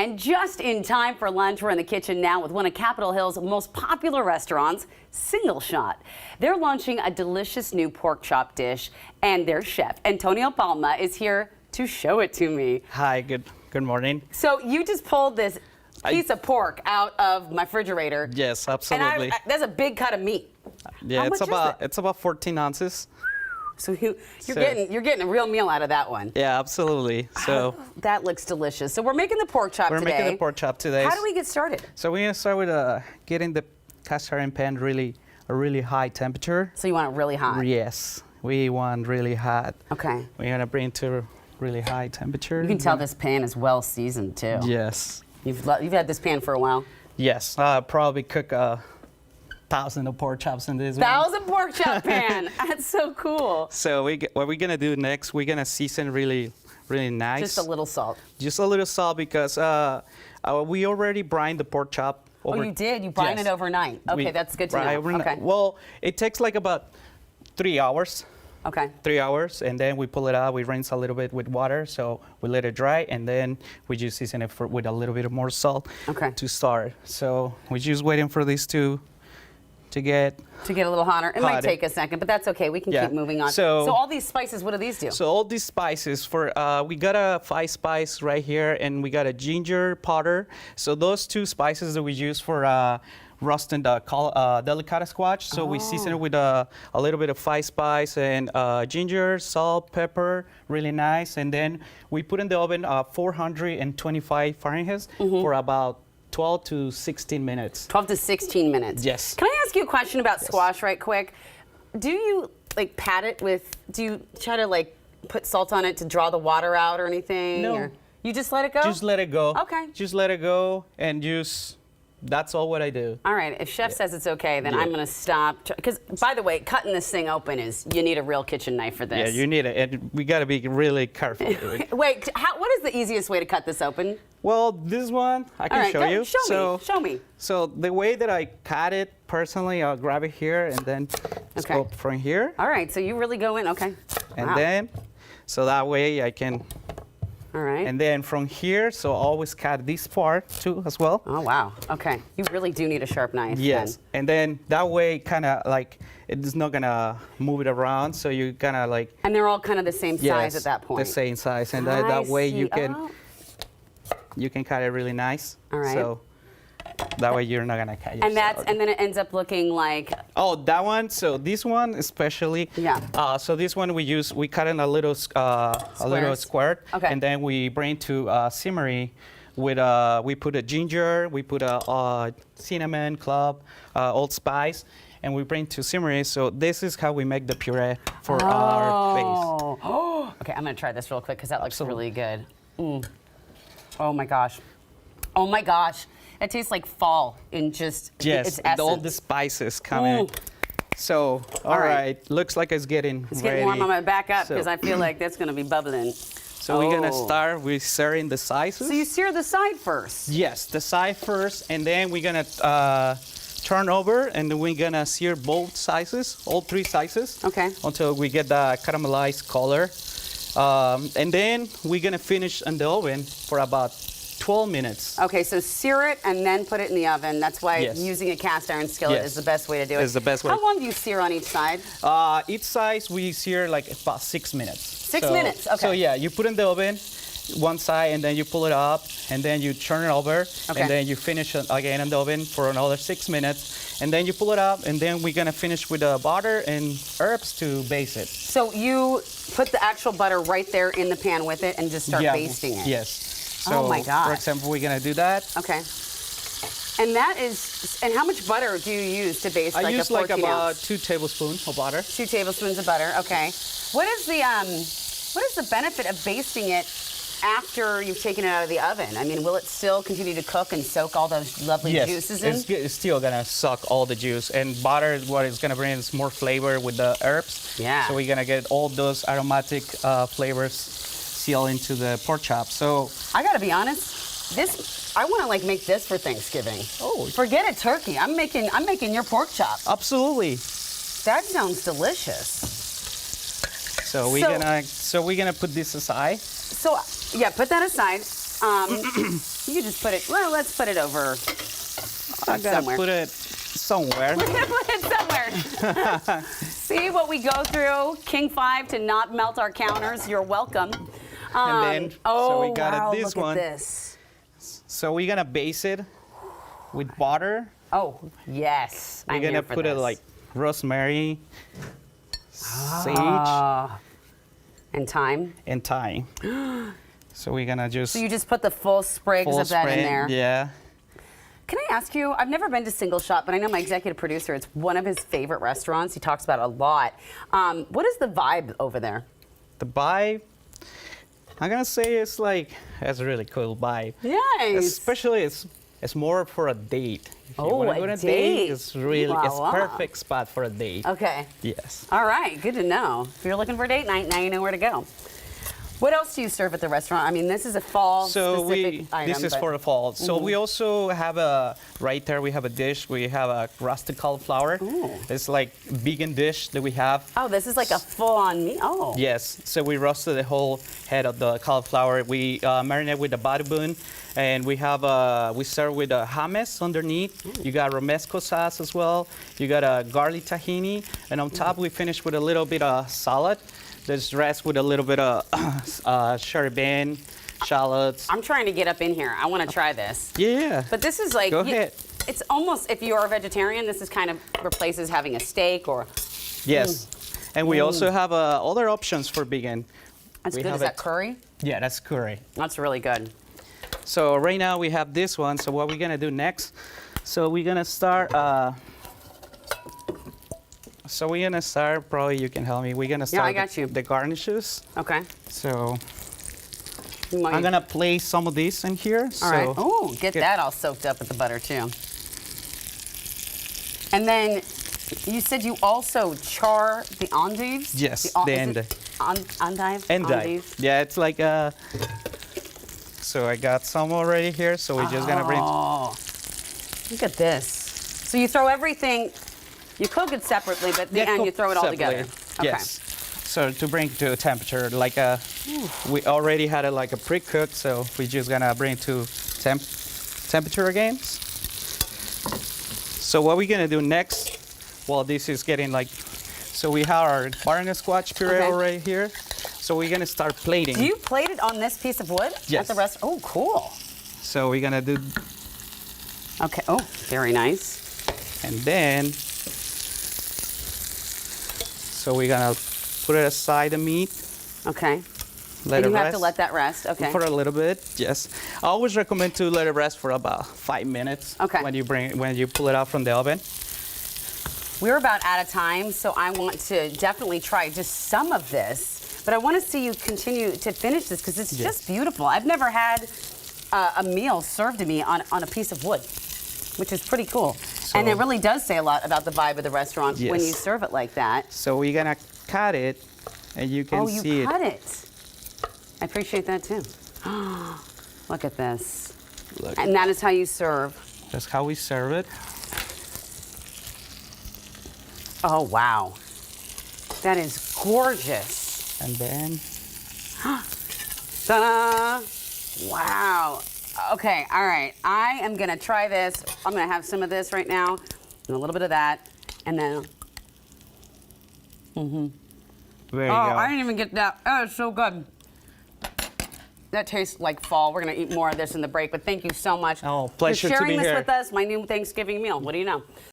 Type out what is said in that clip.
And just in time for lunch, we're in the kitchen now with one of Capitol Hill's most popular restaurants, Singleshot. They're launching a delicious new pork chop dish, and their chef, Antonio Palma, is here to show it to me. Hi, good morning. So you just pulled this piece of pork out of my refrigerator. Yes, absolutely. And that's a big cut of meat. Yeah, it's about 14 ounces. So you're getting a real meal out of that one. Yeah, absolutely. So that looks delicious. So we're making the pork chop today. We're making the pork chop today. How do we get started? So we're gonna start with getting the cast iron pan a really high temperature. So you want it really hot? Yes, we want really hot. Okay. We're gonna bring it to really high temperature. You can tell this pan is well seasoned too. Yes. You've had this pan for a while. Yes, probably cook 1,000 of pork chops in this 1,000 pork chop pan. That's so cool. So what we're gonna do next? We're gonna season really nice. Just a little salt. Just a little salt because we already brined the pork chop. Oh, you did? You brined it overnight. Okay, that's good to know. Okay. Well, it takes like about 3 hours. Okay. 3 hours, and then we pull it out. We rinse a little bit with water, so we let it dry, and then we just season it with a little bit more salt to start. So we're just waiting for these to get a little hotter. It might take a second, but that's okay. We can keep moving on. So all these spices, what do these do? So all these spices we got a 5-spice right here, and we got a ginger powder. So those 2 spices that we use for roasting the Delicata squash. So we season it with a little bit of 5-spice and ginger, salt, pepper, really nice. And then we put in the oven 425 Fahrenheit for about 12 to 16 minutes. 12 to 16 minutes. Yes. Can I ask you a question about squash right quick? Do you pat it do you try to put salt on it to draw the water out or anything? No. Or you just let it go? Just let it go. Okay. Just let it go and that's all what I do. All right, if Chef says it's okay, then I'm going to stop. Because, by the way, cutting this thing open you need a real kitchen knife for this. Yeah, you need it, and we got to be really careful. Wait, what is the easiest way to cut this open? Well, this one, I can show you. Show me. So the way that I cut it, personally, I'll grab it here, and then just go from here. All right, so you really go in, okay. And then, so that way I can... All right. And then from here, so always cut this part too as well. Oh, wow. Okay. You really do need a sharp knife. Yes. Then. And then that way, kind of it's not going to move it around. So you kind of And they're all kind of the same size at that point. The same size. And that way you can cut it really nice. All right. So that way you're not going to cut yourself. And then it ends up looking like... Oh, that one. So this one especially. Yeah. So this one we cut in a little square. Okay. And then we bring to simmer with we put a ginger, we put a cinnamon, clove, allspice, and we bring to simmer. So this is how we make the puree for our base. Oh. Okay, I'm gonna try this real quick because that looks really good. Oh my gosh. Oh my gosh. It tastes like fall in just its essence. All the spices coming. So, all right. Looks like it's getting ready. It's getting warm. I'm going to back up because I feel like that's going to be bubbling. So we're going to start with searing the sizes. So you sear the side first? Yes, the side first, and then we're going to turn over, and then we're going to sear both sizes, all 3 sizes. Okay. Until we get the caramelized color. And then we're going to finish in the oven for about 12 minutes. Okay, so sear it and then put it in the oven. That's why using a cast iron skillet is the best way to do it. It's the best way. How long do you sear on each side? Each side we sear about 6 minutes. 6 minutes, okay. So yeah, you put in the oven, one side, and then you pull it up, and then you turn it over, and then you finish it again in the oven for another 6 minutes, and then you pull it up, and then we're gonna finish with butter and herbs to base it. So you put the actual butter right there in the pan with it and just start basting it? Yes. So, oh my gosh. for example, we're gonna do that. Okay. And how much butter do you use to baste I a 14 use about 2 tablespoons of butter. 2 tablespoons of butter, okay. What is the benefit of basting it after you've taken it out of the oven? I mean, will it still continue to cook and soak all those lovely juices in? Yes, it's still gonna suck all the juice. And butter is what it's gonna bring is more flavor with the herbs. Yeah. So we're gonna get all those aromatic flavors seal into the pork chop. So I gotta be honest, I want to make this for Thanksgiving. Oh, forget a turkey. I'm making your pork chop. Absolutely. That sounds delicious. So we're gonna put this aside. So yeah, put that aside. You could just put it, well, let's put it over I gotta somewhere. put it somewhere. Put it somewhere. See what we go through, King 5, to not melt our counters. You're welcome. And then, oh, so we got wow, this look one. at this. So we're gonna base it with butter. Oh, yes. We're I'm gonna here for put it this. like rosemary, sage, And thyme. and thyme. So we're gonna just So you just put the full sprigs full of that in spread, there. Yeah. Can I ask you, I've never been to Singleshot, but I know my executive producer, it's one of his favorite restaurants. He talks about it a lot. What is the vibe over there? The vibe, I'm gonna say it's a really cool vibe. Nice. Especially it's more for a date. If you Oh, wanna a go on date. It's really Wow, it's wow. perfect spot for a date. Okay. Yes. All right, good to know. If you're looking for a date night, now you know where to go. What else do you serve at the restaurant? I mean, this is a fall So specific item. this is but- for the fall. So we also have right there we have a dish. We have a roasted cauliflower. Ooh. It's like vegan dish that we have. Oh, this is like a full-on meat. Oh. Yes. So we roasted the whole head of the cauliflower. We marinate with the badabun, and we serve with hummus underneath. You got romesco sauce as well. You got a garlic tahini, and on top we finish with a little bit of salad. There's dressed with a little bit of cherry bean, shallots. I'm trying to get up in here. I want to try this. Yeah. But this is like, Go ahead. It's almost, if you are a vegetarian, this is kind of replaces having a steak or, Yes. And we also have other options for vegan. that's We good. have Is that it- curry? Yeah, that's curry. That's really good. So right now we have this one. So what we're gonna do next? So we're gonna start. Probably you can help me. We're gonna start. I got you. The garnishes. Okay. So You want- I'm gonna place some of these in here. All right. Oh, get get- that all soaked up with the butter too. And then you said you also char the endives? Yes, is the it endive. Endive? Endive. Yeah, it's like a. So I got some already here. So we're just gonna bring. Oh, look at this. So you throw everything, you cook it separately, but at the end you cook throw it all together. separately. Yes. So to bring to a temperature, we already had it like a pre-cooked, so we're just gonna bring it to temperature again. So what we're gonna do next, while this is getting so we have our butterscotch puree Okay. already here. So we're gonna start plating. Do you plate it on this piece of wood Yes. at the restaurant? Oh, cool. So we're gonna do, Okay. Oh, very nice. and then, so we're gonna put it aside the meat, Okay. let And it you have rest. to let that rest. Okay. For a little bit, yes. I always recommend to let it rest for about 5 minutes. Okay. When you pull it out from the oven. We're about out of time, so I want to definitely try just some of this. But I want to see you continue to finish this because it's just beautiful. I've never had a meal served to me on a piece of wood, which is pretty cool. And it really does say a lot about the vibe of the restaurant when Yes. you serve it like that. So we're gonna cut it, and you can Oh, see you it. cut it. I appreciate that too. Look at this. Look, And that is how you serve. that's how we serve it. Oh, wow. That is gorgeous. And then, Ta-da! Wow. Okay, all right. I am gonna try this. I'm gonna have some of this right now, and a little bit of that, and then. there you Oh, go. I didn't even get that. Oh, it's so good. That tastes like fall. We're gonna eat more of this in the break, but thank you so much Oh, pleasure for to sharing be this here. with us. My new Thanksgiving meal. What do you know?